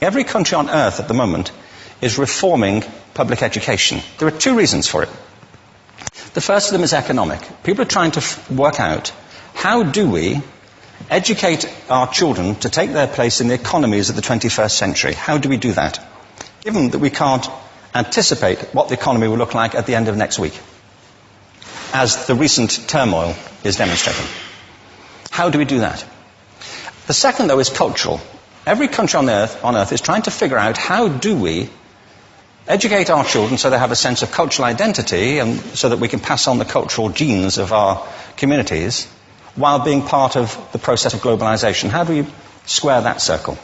Every country on earth at the moment is reforming public education. There are two reasons for it. The first of them is economic. People are trying to work out, how do we educate our children to take their place in the economies of the 21st century? How do we do that, given that we can't anticipate what the economy will look like at the end of next week, as the recent turmoil is demonstrating? How do we do that? The second, though, is cultural. Every country on earth is trying to figure out, how do we educate our children so they have a sense of cultural identity and so that we can pass on the cultural genes of our communities while being part of the process of globalization. How do we square that circle?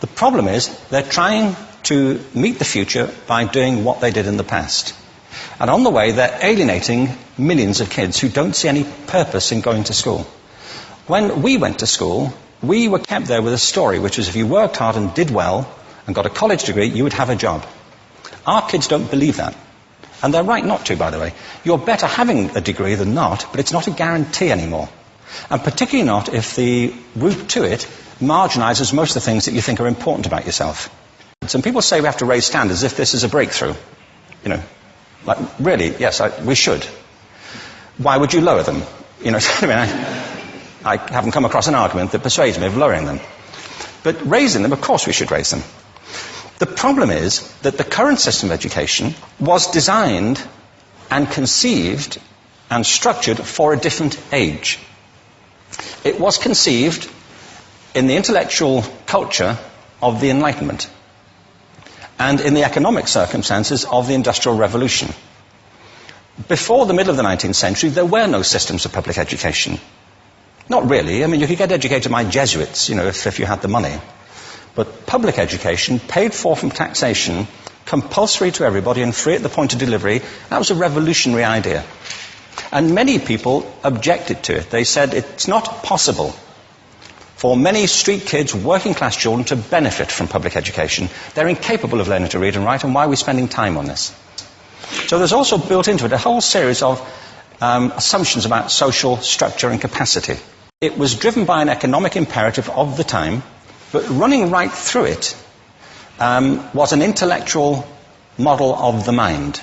The problem is they're trying to meet the future by doing what they did in the past. And on the way, they're alienating millions of kids who don't see any purpose in going to school. When we went to school, we were kept there with a story, which was if you worked hard and did well and got a college degree, you would have a job. Our kids don't believe that. And they're right not to, by the way. You're better having a degree than not, but it's not a guarantee anymore. And particularly not if the route to it marginalizes most of the things that you think are important about yourself. Some people say we have to raise standards as if this is a breakthrough. You know, like, really, yes, we should. Why would you lower them? You know, I haven't come across an argument that persuades me of lowering them. But raising them, of course we should raise them. The problem is that the current system of education was designed and conceived and structured for a different age. It was conceived in the intellectual culture of the Enlightenment and in the economic circumstances of the Industrial Revolution. Before the middle of the 19th century, there were no systems of public education. Not really. I mean, you could get educated by Jesuits, you know, if you had the money. But public education, paid for from taxation, compulsory to everybody and free at the point of delivery, that was a revolutionary idea. And many people objected to it. They said it's not possible for many street kids, working class children, to benefit from public education. They're incapable of learning to read and write, and why are we spending time on this? So there's also built into it a whole series of assumptions about social structure and capacity. It was driven by an economic imperative of the time, but running right through it was an intellectual model of the mind,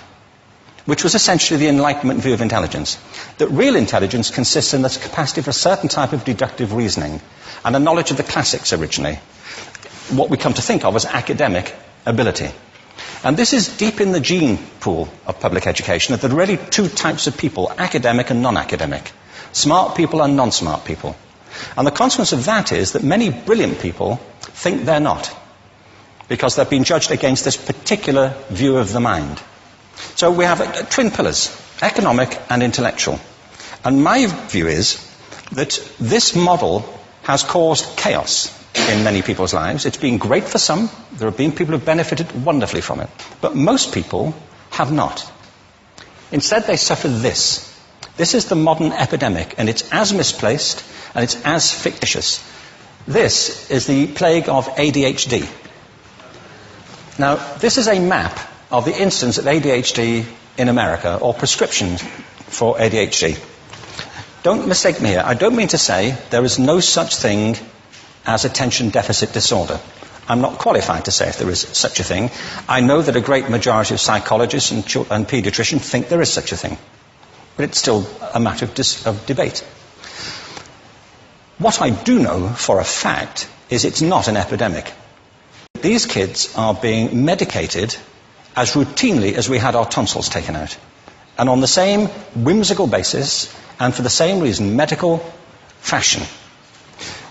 which was essentially the Enlightenment view of intelligence. That real intelligence consists in the capacity for a certain type of deductive reasoning and a knowledge of the classics originally, what we come to think of as academic ability. And this is deep in the gene pool of public education, that there are really two types of people, academic and non-academic, smart people and non-smart people. And the consequence of that is that many brilliant people think they're not, because they've been judged against this particular view of the mind. So we have twin pillars, economic and intellectual. And my view is that this model has caused chaos in many people's lives. It's been great for some. There have been people who have benefited wonderfully from it. But most people have not. Instead, they suffer this. This is the modern epidemic, and it's as misplaced and it's as fictitious. This is the plague of ADHD. Now, this is a map of the incidence of ADHD in America, or prescriptions for ADHD. Don't mistake me here. I don't mean to say there is no such thing as attention deficit disorder. I'm not qualified to say if there is such a thing. I know that a great majority of psychologists and paediatricians think there is such a thing. But it's still a matter of debate. What I do know for a fact is it's not an epidemic. These kids are being medicated as routinely as we had our tonsils taken out. And on the same whimsical basis, and for the same reason, medical fashion.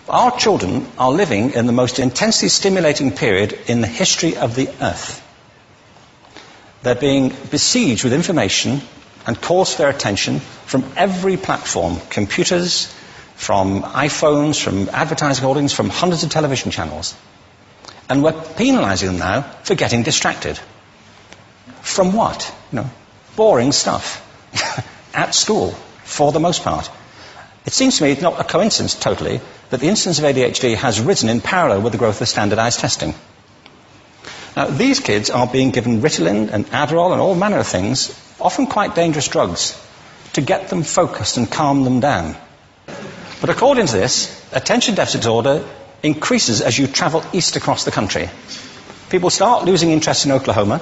Our children are living in the most intensely stimulating period in the history of the earth. They're being besieged with information and calls for their attention from every platform, computers, from iPhones, from advertising holdings, from hundreds of television channels. And we're penalizing them now for getting distracted. From what? You know, boring stuff. At school, for the most part. It seems to me it's not a coincidence totally that the incidence of ADHD has risen in parallel with the growth of standardized testing. Now, these kids are being given Ritalin and Adderall and all manner of things, often quite dangerous drugs, to get them focused and calm them down. But according to this, attention deficit disorder increases as you travel east across the country. People start losing interest in Oklahoma.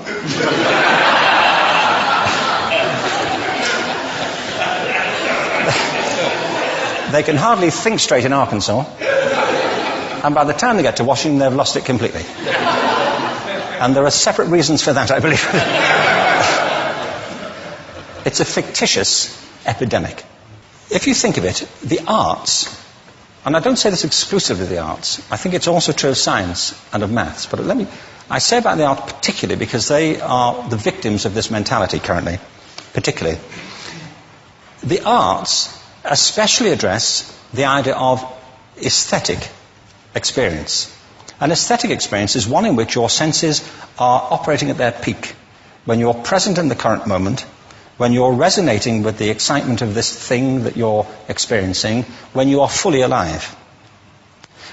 They can hardly think straight in Arkansas. And by the time they get to Washington, they've lost it completely. And there are separate reasons for that, I believe. It's a fictitious epidemic. If you think of it, the arts, and I don't say this exclusively of the arts, I think it's also true of science and of maths, but I say about the arts particularly because they are the victims of this mentality currently, particularly. The arts especially address the idea of aesthetic experience. An aesthetic experience is one in which your senses are operating at their peak, when you're present in the current moment, when you're resonating with the excitement of this thing that you're experiencing, when you are fully alive.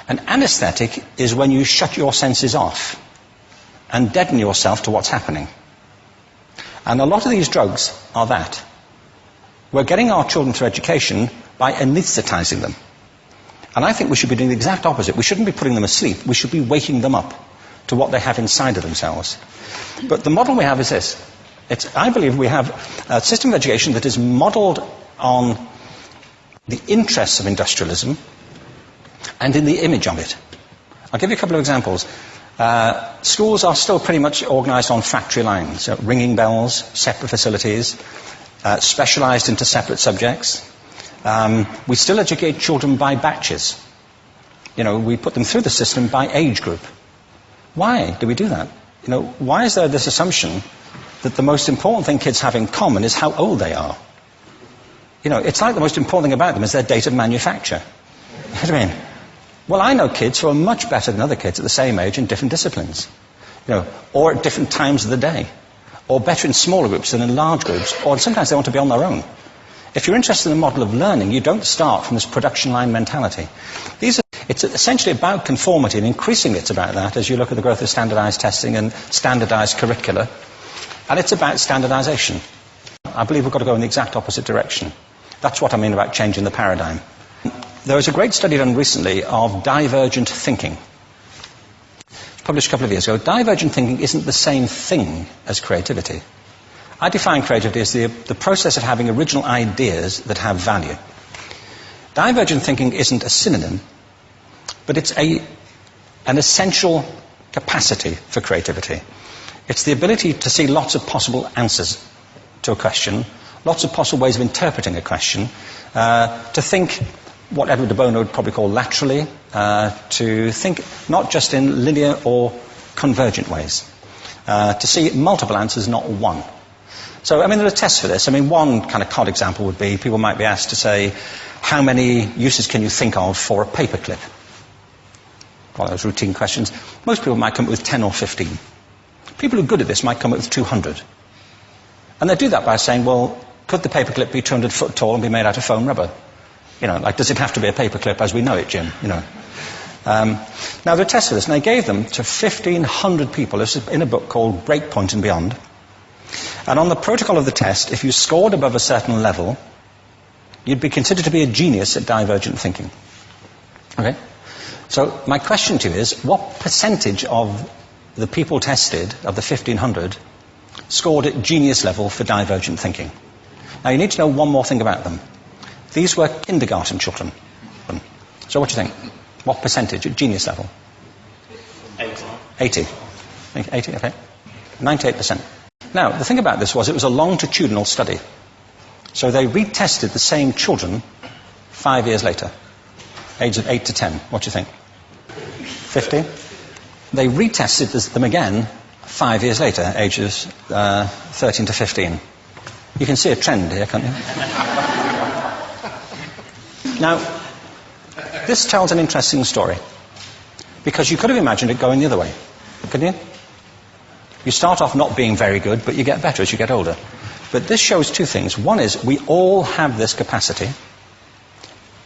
An anesthetic is when you shut your senses off and deaden yourself to what's happening. And a lot of these drugs are that. We're getting our children through education by anesthetizing them. And I think we should be doing the exact opposite. We shouldn't be putting them asleep. We should be waking them up to what they have inside of themselves. But the model we have is this. I believe we have a system of education that is modeled on the interests of industrialism and in the image of it. I'll give you a couple of examples. Schools are still pretty much organized on factory lines, so ringing bells, separate facilities, specialized into separate subjects. We still educate children by batches. We put them through the system by age group. Why do we do that? Why is there this assumption that the most important thing kids have in common is how old they are? It's like the most important thing about them is their date of manufacture. You know what I mean? Well, I know kids who are much better than other kids at the same age in different disciplines, or at different times of the day, or better in smaller groups than in large groups, or sometimes they want to be on their own. If you're interested in the model of learning, you don't start from this production line mentality. It's essentially about conformity, and increasingly it's about that as you look at the growth of standardized testing and standardized curricula. And it's about standardization. I believe we've got to go in the exact opposite direction. That's what I mean about changing the paradigm. There was a great study done recently of divergent thinking. Published a couple of years ago. Divergent thinking isn't the same thing as creativity. I define creativity as the process of having original ideas that have value. Divergent thinking isn't a synonym, but it's an essential capacity for creativity. It's the ability to see lots of possible answers to a question, lots of possible ways of interpreting a question, to think what Edward de Bono would probably call laterally, to think not just in linear or convergent ways, to see multiple answers, not one. So, there are tests for this. One kind of cod example would be, people might be asked to say, how many uses can you think of for a paperclip? One of those routine questions. Most people might come up with 10 or 15. People who are good at this might come up with 200. And they do that by saying, well, could the paperclip be 200 foot tall and be made out of foam rubber? Does it have to be a paperclip as we know it, Jim? Now, there are tests for this, and they gave them to 1,500 people. This is in a book called Breakpoint and Beyond. And on the protocol of the test, if you scored above a certain level, you'd be considered to be a genius at divergent thinking. Okay? So my question to you is, what percentage of the people tested, of the 1,500, scored at genius level for divergent thinking? Now, you need to know one more thing about them. These were kindergarten children. So what do you think? What percentage at genius level? 80. 80, okay. 98%. Now, the thing about this was it was a longitudinal study. So they retested the same children 5 years later, ages of 8 to 10. What do you think? 50? They retested them again 5 years later, ages 13 to 15. You can see a trend here, can't you? Now, this tells an interesting story, because you could have imagined it going the other way, couldn't you? You start off not being very good, but you get better as you get older. But this shows two things. One is we all have this capacity,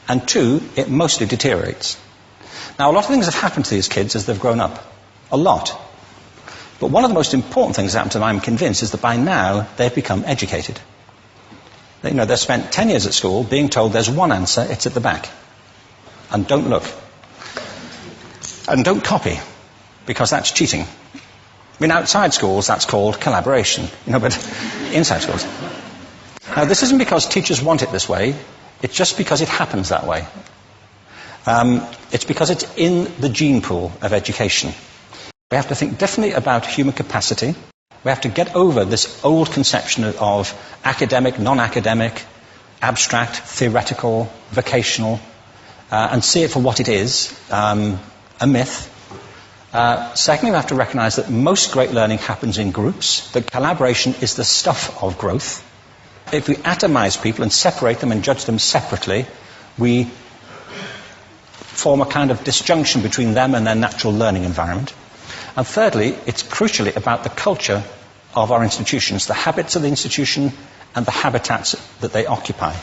and two, it mostly deteriorates. Now, a lot of things have happened to these kids as they've grown up. A lot. But one of the most important things that happened to them, I'm convinced, is that by now they've become educated. They've spent 10 years at school being told there's one answer, it's at the back. And don't look. And don't copy, because that's cheating. I mean, outside schools, that's called collaboration, but inside schools. Now, this isn't because teachers want it this way, it's just because it happens that way. It's because it's in the gene pool of education. We have to think differently about human capacity. We have to get over this old conception of academic, non-academic, abstract, theoretical, vocational, and see it for what it is, a myth. Secondly, we have to recognize that most great learning happens in groups, that collaboration is the stuff of growth. If we atomize people and separate them and judge them separately, we form a kind of disjunction between them and their natural learning environment. And thirdly, it's crucially about the culture of our institutions, the habits of the institution and the habitats that they occupy.